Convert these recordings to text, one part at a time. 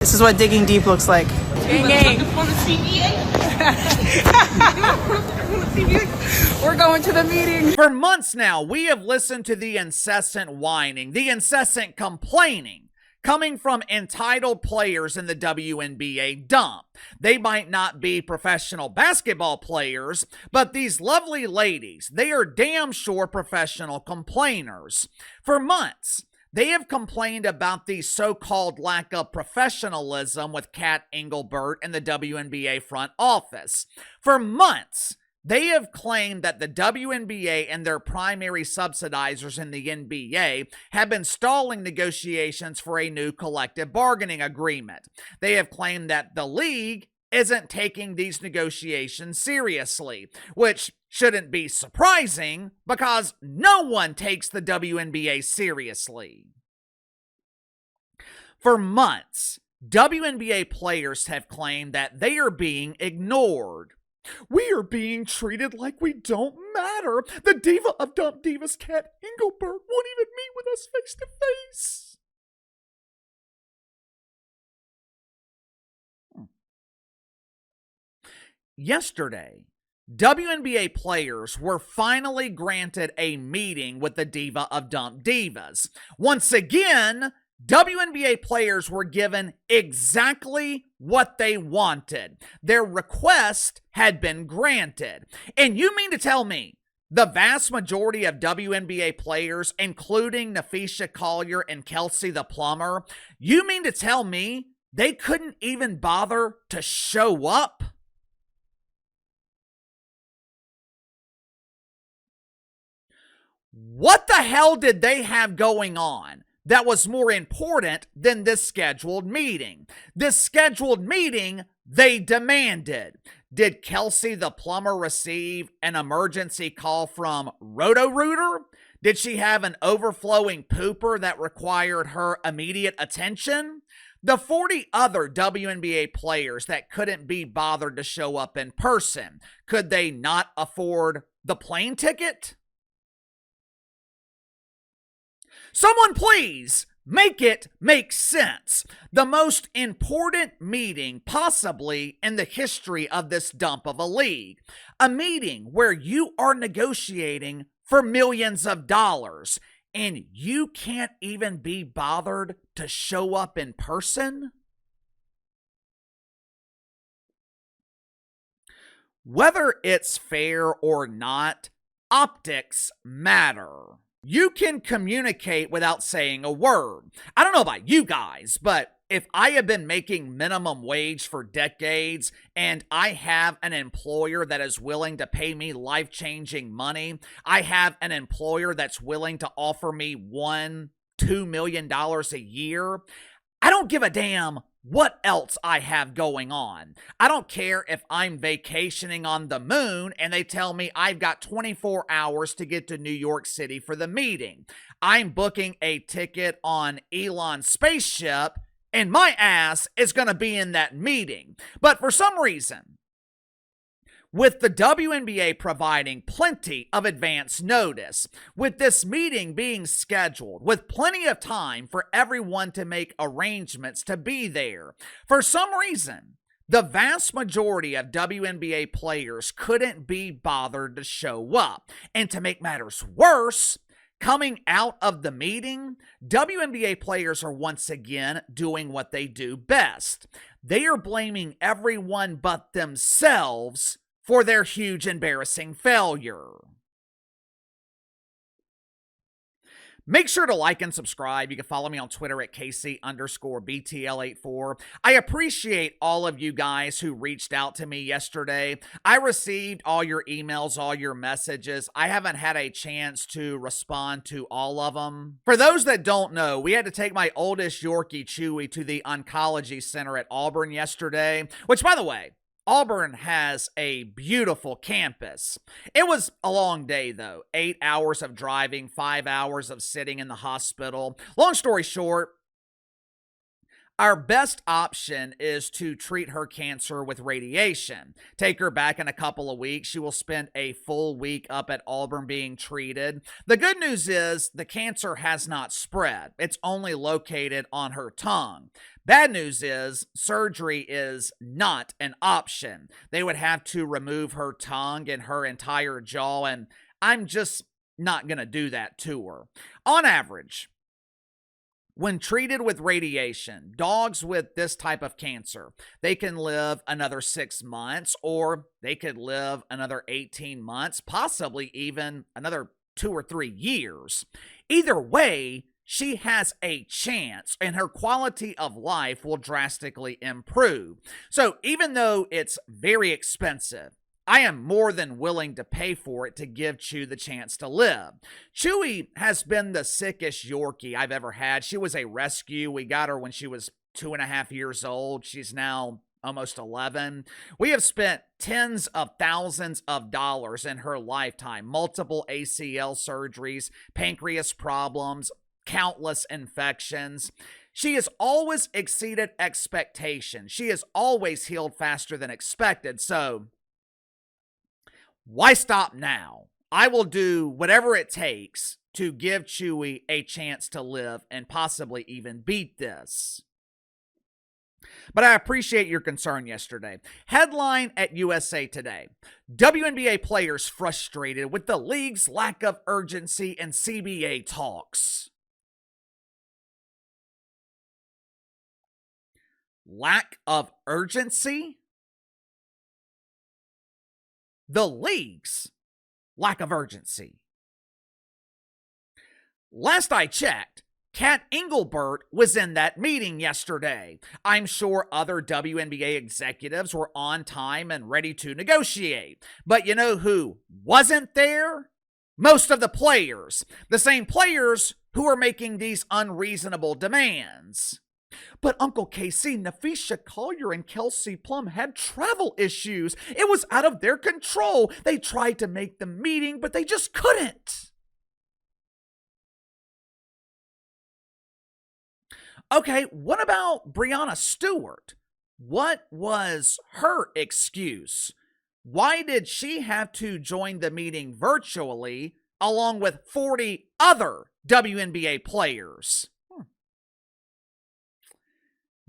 This is what digging deep looks like. Gang. On the CBA. We're going to the meeting. For months now, we have listened to the incessant whining, the incessant complaining coming from entitled players in the WNBA dump. They might not be professional basketball players, but these lovely ladies, they are damn sure professional complainers. For months, they have complained about the so-called lack of professionalism with Cathy Engelbert and the WNBA front office. For months, they have claimed that the WNBA and their primary subsidizers in the NBA have been stalling negotiations for a new collective bargaining agreement. They have claimed that the league isn't taking these negotiations seriously, which shouldn't be surprising because no one takes the WNBA seriously. For months, WNBA players have claimed that they are being ignored. We are being treated like we don't matter. The diva of dump divas, Cathy Engelbert, won't even meet with us face to face. Yesterday, WNBA players were finally granted a meeting with the diva of dump divas. Once again, WNBA players were given exactly what they wanted. Their request had been granted. And you mean to tell me the vast majority of WNBA players, including Nafisha Collier and Kelsey the Plumber, you mean to tell me they couldn't even bother to show up? What the hell did they have going on that was more important than this scheduled meeting? This scheduled meeting they demanded. Did Kelsey the Plumber receive an emergency call from Roto-Rooter? Did she have an overflowing pooper that required her immediate attention? The 40 other WNBA players that couldn't be bothered to show up in person, could they not afford the plane ticket? Someone please make it make sense. The most important meeting possibly in the history of this dump of a league. A meeting where you are negotiating for millions of dollars and you can't even be bothered to show up in person? Whether it's fair or not, optics matter. You can communicate without saying a word. I don't know about you guys, but if I have been making minimum wage for decades and I have an employer that is willing to pay me life-changing money, I have an employer that's willing to offer me $1-2 million a year, I don't give a damn what else I have going on. I don't care if I'm vacationing on the moon and they tell me I've got 24 hours to get to New York City for the meeting. I'm booking a ticket on Elon's spaceship and my ass is going to be in that meeting. But for some reason, with the WNBA providing plenty of advance notice, with this meeting being scheduled, with plenty of time for everyone to make arrangements to be there, for some reason, the vast majority of WNBA players couldn't be bothered to show up. And to make matters worse, coming out of the meeting, WNBA players are once again doing what they do best. They are blaming everyone but themselves for their huge embarrassing failure. Make sure to like and subscribe. You can follow me on Twitter at KC_BTL84. I appreciate all of you guys who reached out to me yesterday. I received all your emails, all your messages. I haven't had a chance to respond to all of them. For those that don't know, we had to take my oldest Yorkie, Chewy, to the oncology center at Auburn yesterday, which, by the way, Auburn has a beautiful campus. It was a long day, though. 8 hours of driving, 5 hours of sitting in the hospital. Long story short, Our best option is to treat her cancer with radiation. Take her back in a couple of weeks. She will spend a full week up at Auburn being treated. The good news is the cancer has not spread. It's only located on her tongue. Bad news is surgery is not an option. They would have to remove her tongue and her entire jaw, and I'm just not going to do that to her. On average, when treated with radiation, dogs with this type of cancer, they can live another 6 months, or they could live another 18 months, possibly even another 2 or 3 years. Either way, she has a chance and her quality of life will drastically improve. So even though it's very expensive, I am more than willing to pay for it to give Chew the chance to live. Chewy has been the sickest Yorkie I've ever had. She was a rescue. We got her when she was 2.5 years old. She's now almost 11. We have spent tens of thousands of dollars in her lifetime. Multiple ACL surgeries, pancreas problems, countless infections. She has always exceeded expectations. She has always healed faster than expected. So why stop now? I will do whatever it takes to give Chewy a chance to live and possibly even beat this. But I appreciate your concern yesterday. Headline at USA Today: WNBA players frustrated with the league's lack of urgency in CBA talks. Lack of urgency? The league's lack of urgency. Last I checked, Cathy Engelbert was in that meeting yesterday. I'm sure other WNBA executives were on time and ready to negotiate. But you know who wasn't there? Most of the players. The same players who are making these unreasonable demands. But Uncle KC, Naphisha Collier and Kelsey Plum had travel issues. It was out of their control. They tried to make the meeting, but they just couldn't. Okay, what about Breanna Stewart? What was her excuse? Why did she have to join the meeting virtually along with 40 other WNBA players?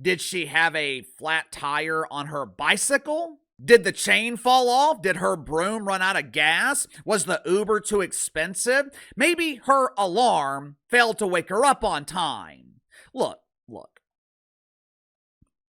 Did she have a flat tire on her bicycle? Did the chain fall off? Did her broom run out of gas? Was the Uber too expensive? Maybe her alarm failed to wake her up on time. Look.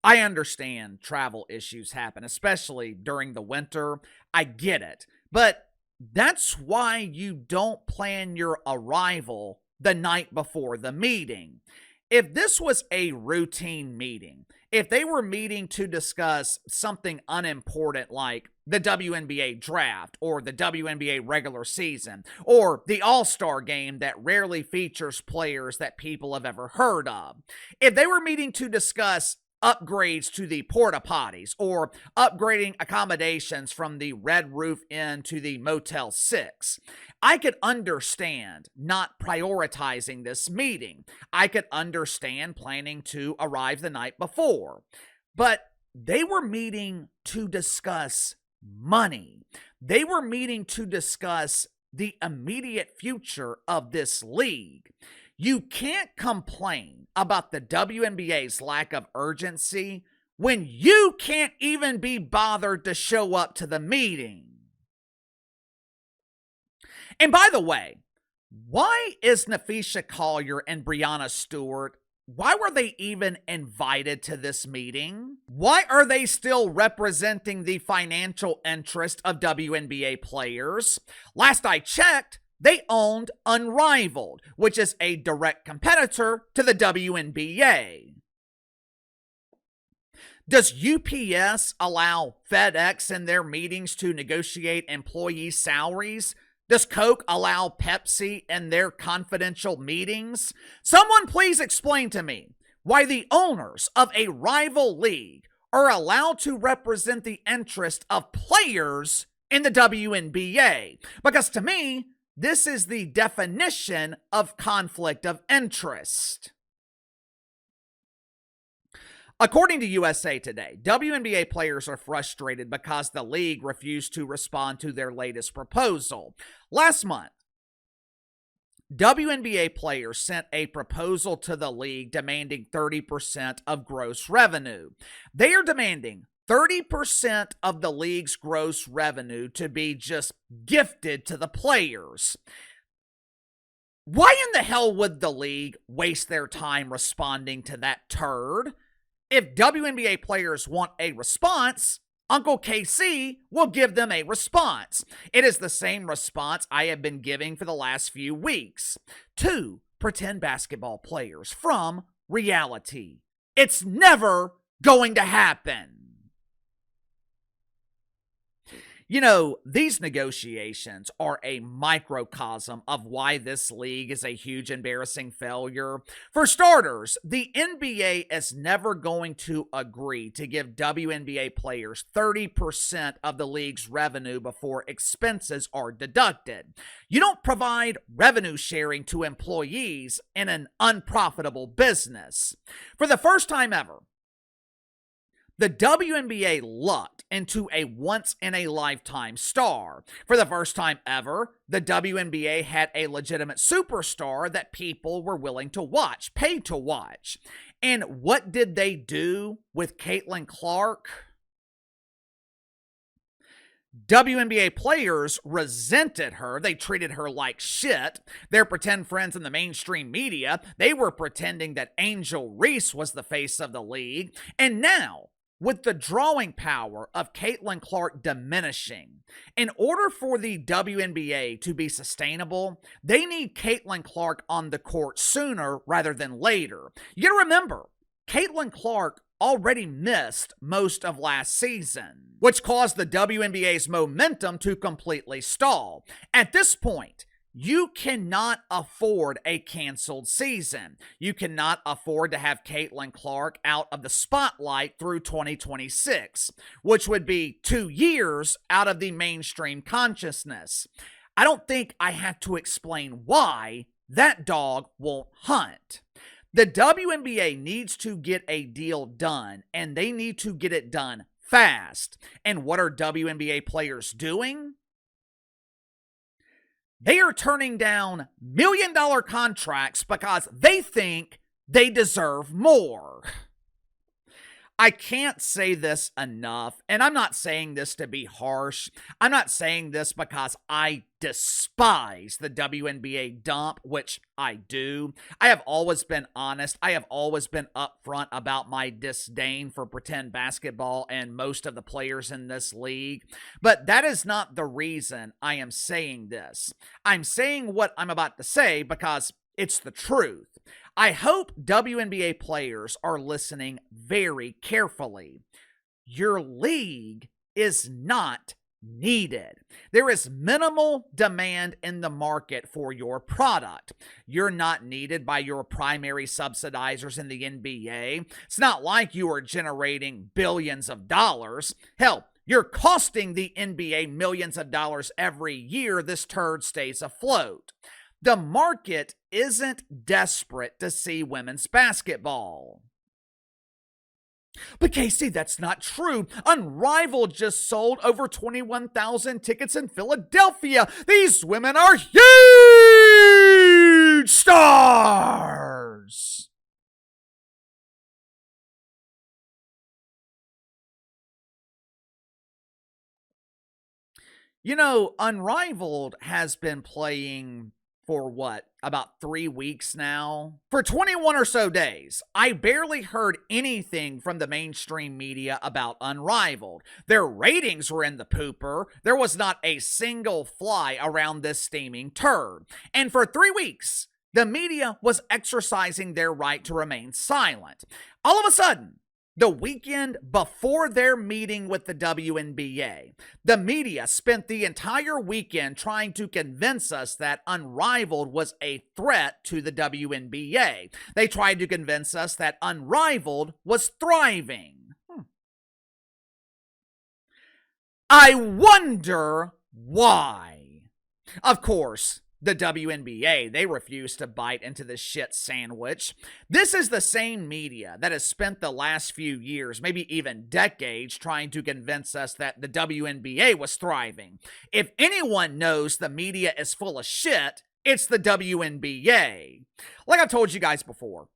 I understand travel issues happen, especially during the winter. I get it. But that's why you don't plan your arrival the night before the meeting. If this was a routine meeting, if they were meeting to discuss something unimportant like the WNBA draft or the WNBA regular season or the All-Star game that rarely features players that people have ever heard of, if they were meeting to discuss upgrades to the porta potties or upgrading accommodations from the Red Roof Inn to the Motel 6, I could understand not prioritizing this meeting. I could understand planning to arrive the night before. But they were meeting to discuss money. They were meeting to discuss the immediate future of this league. You can't complain about the WNBA's lack of urgency when you can't even be bothered to show up to the meeting. And by the way, why is Naphisha Collier and Breanna Stewart, why were they even invited to this meeting? Why are they still representing the financial interest of WNBA players? Last I checked, they owned Unrivaled, which is a direct competitor to the WNBA. Does UPS allow FedEx in their meetings to negotiate employee salaries? Does Coke allow Pepsi in their confidential meetings? Someone please explain to me why the owners of a rival league are allowed to represent the interest of players in the WNBA. Because to me, this is the definition of conflict of interest. According to USA Today, WNBA players are frustrated because the league refused to respond to their latest proposal. Last month, WNBA players sent a proposal to the league demanding 30% of gross revenue. They are demanding 30% of the league's gross revenue to be just gifted to the players. Why in the hell would the league waste their time responding to that turd? If WNBA players want a response, Uncle KC will give them a response. It is the same response I have been giving for the last few weeks. 2 pretend basketball players from reality. It's never going to happen. You know, these negotiations are a microcosm of why this league is a huge embarrassing failure. For starters, the NBA is never going to agree to give WNBA players 30% of the league's revenue before expenses are deducted. You don't provide revenue sharing to employees in an unprofitable business. For the first time ever, the WNBA lucked into a once-in-a-lifetime star. For the first time ever, the WNBA had a legitimate superstar that people were willing to watch, paid to watch. And what did they do with Caitlin Clark? WNBA players resented her. They treated her like shit. Their pretend friends in the mainstream media, they were pretending that Angel Reese was the face of the league. And now, with the drawing power of Caitlin Clark diminishing, in order for the WNBA to be sustainable, they need Caitlin Clark on the court sooner rather than later. You gotta remember, Caitlin Clark already missed most of last season, which caused the WNBA's momentum to completely stall. At this point, you cannot afford a canceled season. You cannot afford to have Caitlin Clark out of the spotlight through 2026, which would be 2 years out of the mainstream consciousness. I don't think I have to explain why that dog won't hunt. The WNBA needs to get a deal done, and they need to get it done fast. And what are WNBA players doing? They are turning down million-dollar contracts because they think they deserve more. I can't say this enough, and I'm not saying this to be harsh. I'm not saying this because I despise the WNBA dump, which I do. I have always been honest. I have always been upfront about my disdain for pretend basketball and most of the players in this league. But that is not the reason I am saying this. I'm saying what I'm about to say because it's the truth. I hope WNBA players are listening very carefully. Your league is not needed. There is minimal demand in the market for your product. You're not needed by your primary subsidizers in the NBA. It's not like you are generating billions of dollars. Hell, you're costing the NBA millions of dollars every year this turd stays afloat. The market isn't desperate to see women's basketball. But Casey, that's not true. Unrivaled just sold over 21,000 tickets in Philadelphia. These women are huge stars. You know, Unrivaled has been playing for what, about 3 weeks now? For 21 or so days, I barely heard anything from the mainstream media about Unrivaled. Their ratings were in the pooper. There was not a single fly around this steaming turd. And for 3 weeks, the media was exercising their right to remain silent. All of a sudden, the weekend before their meeting with the WNBA, the media spent the entire weekend trying to convince us that Unrivaled was a threat to the WNBA. They tried to convince us that Unrivaled was thriving. I wonder why. Of course, the WNBA, they refuse to bite into the shit sandwich. This is the same media that has spent the last few years, maybe even decades, trying to convince us that the WNBA was thriving. If anyone knows the media is full of shit, it's the WNBA. Like I've told you guys before,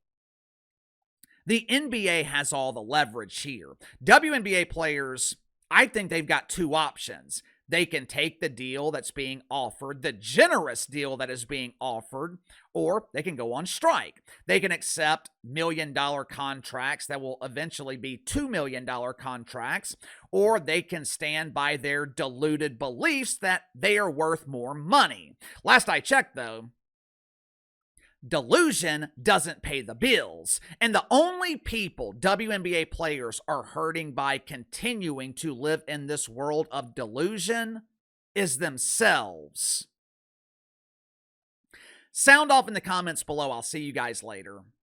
the NBA has all the leverage here. WNBA players, I think they've got two options. They can take the deal that's being offered, the generous deal that is being offered, or they can go on strike. They can accept $1 million contracts that will eventually be $2 million contracts, or they can stand by their deluded beliefs that they are worth more money. Last I checked, though, delusion doesn't pay the bills. And the only people WNBA players are hurting by continuing to live in this world of delusion is themselves. Sound off in the comments below. I'll see you guys later.